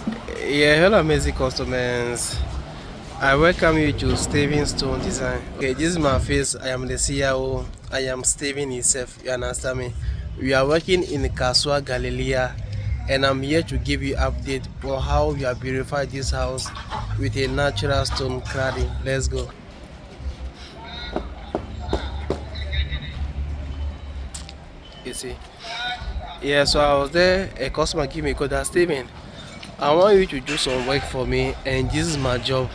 Yeah, hello amazing customers. I welcome you to Steven Stone Design. Okay, this is my face. I am the CIO. I am Steven himself. You understand me? We are working in Kasoa Galilea, and I'm here to give you update on how we have beautified this house with a natural stone cladding. Let's go. You see? Yeah, so I was there. A customer gave me a call that Steven, I want you to do some work for me, and this is my job.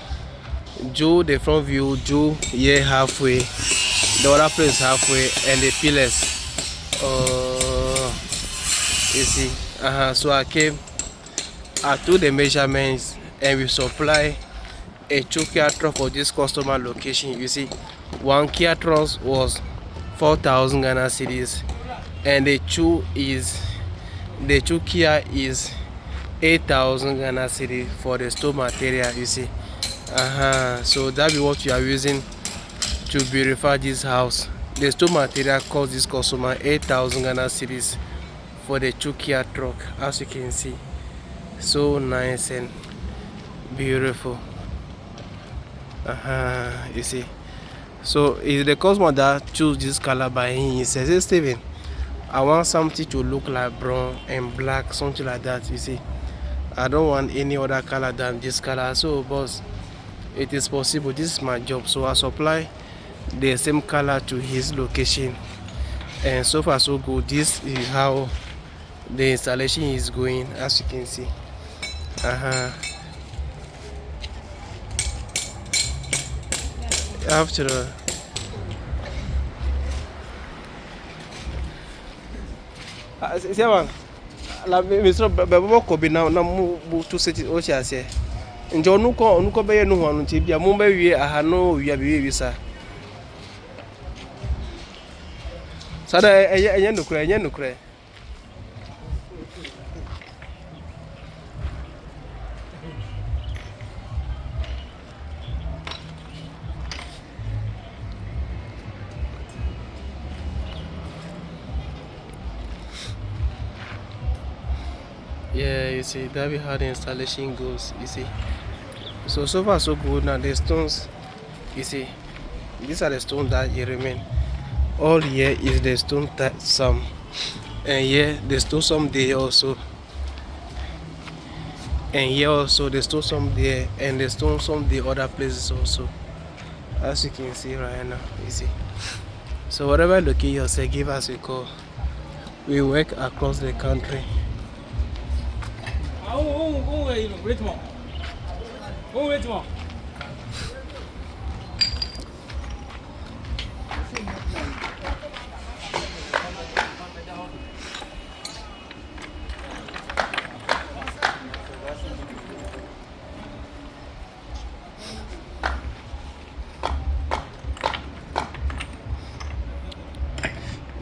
Do the front view, do here halfway, the other place halfway, and the pillars. Uh, you see, so I came, I took the measurements, and we supply a 2 Kia truck for this customer location. You see, one Kia truck was 4,000 Ghana cedis, and the two Kia is 8,000 Ghana cedis for the stone material. You see, so that be what you are using to beautify this house. The stone material cost this customer 8,000 Ghana cedis for the 2 Kia truck. As you can see, so nice and beautiful. You see, so it's the customer that choose this color by him. He says, hey Steven, I want something to look like brown and black, something like that. You see, I don't want any other color than this color. So boss, it is possible. This is my job, so I supply the same color to his location, and so far so good. This is how the installation is going, as you can see. After seven la Mr. Bebo ko bi na mu to set o cha se nje onu ko be ye no ho anu ti bia mu ba wie aha no wi abi wi sa sada enye nukure. Yeah, you see, that be how the installation goes. You see, so far so good. Now the stones, you see, these are the stones that remain. All here is the stone that some, and here the stone some there also, and here also the stone some there, and the stone some the other places also. As you can see right now, you see. So whatever looking yourself, give us a call. We work across the country.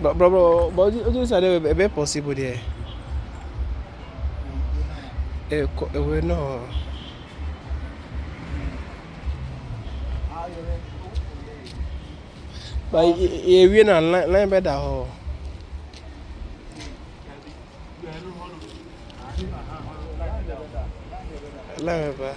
Bro, but this are a bit possible there. We know. But we na line better ho. Line better.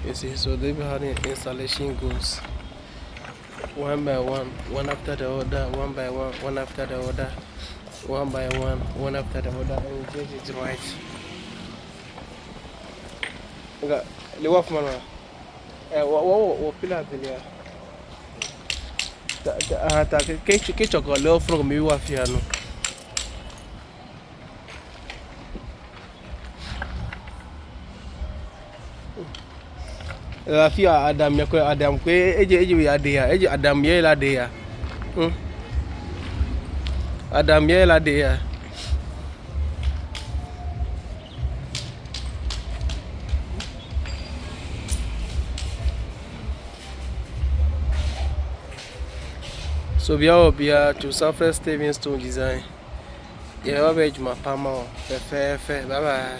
You see, so they be how the installation goes. One by one after the other, one by one after the other, one by one after the other, and get it right. Okay, the work man. What pillar there? Que chocolate from me wa fiano. Afia Adam yakwe Adam kwe eje we ade ya eje Adam ye la de ya. Adam ye la de ya. So bia to Southwest Steven Stone Design. Yeah, I'll be my pama. Bye bye.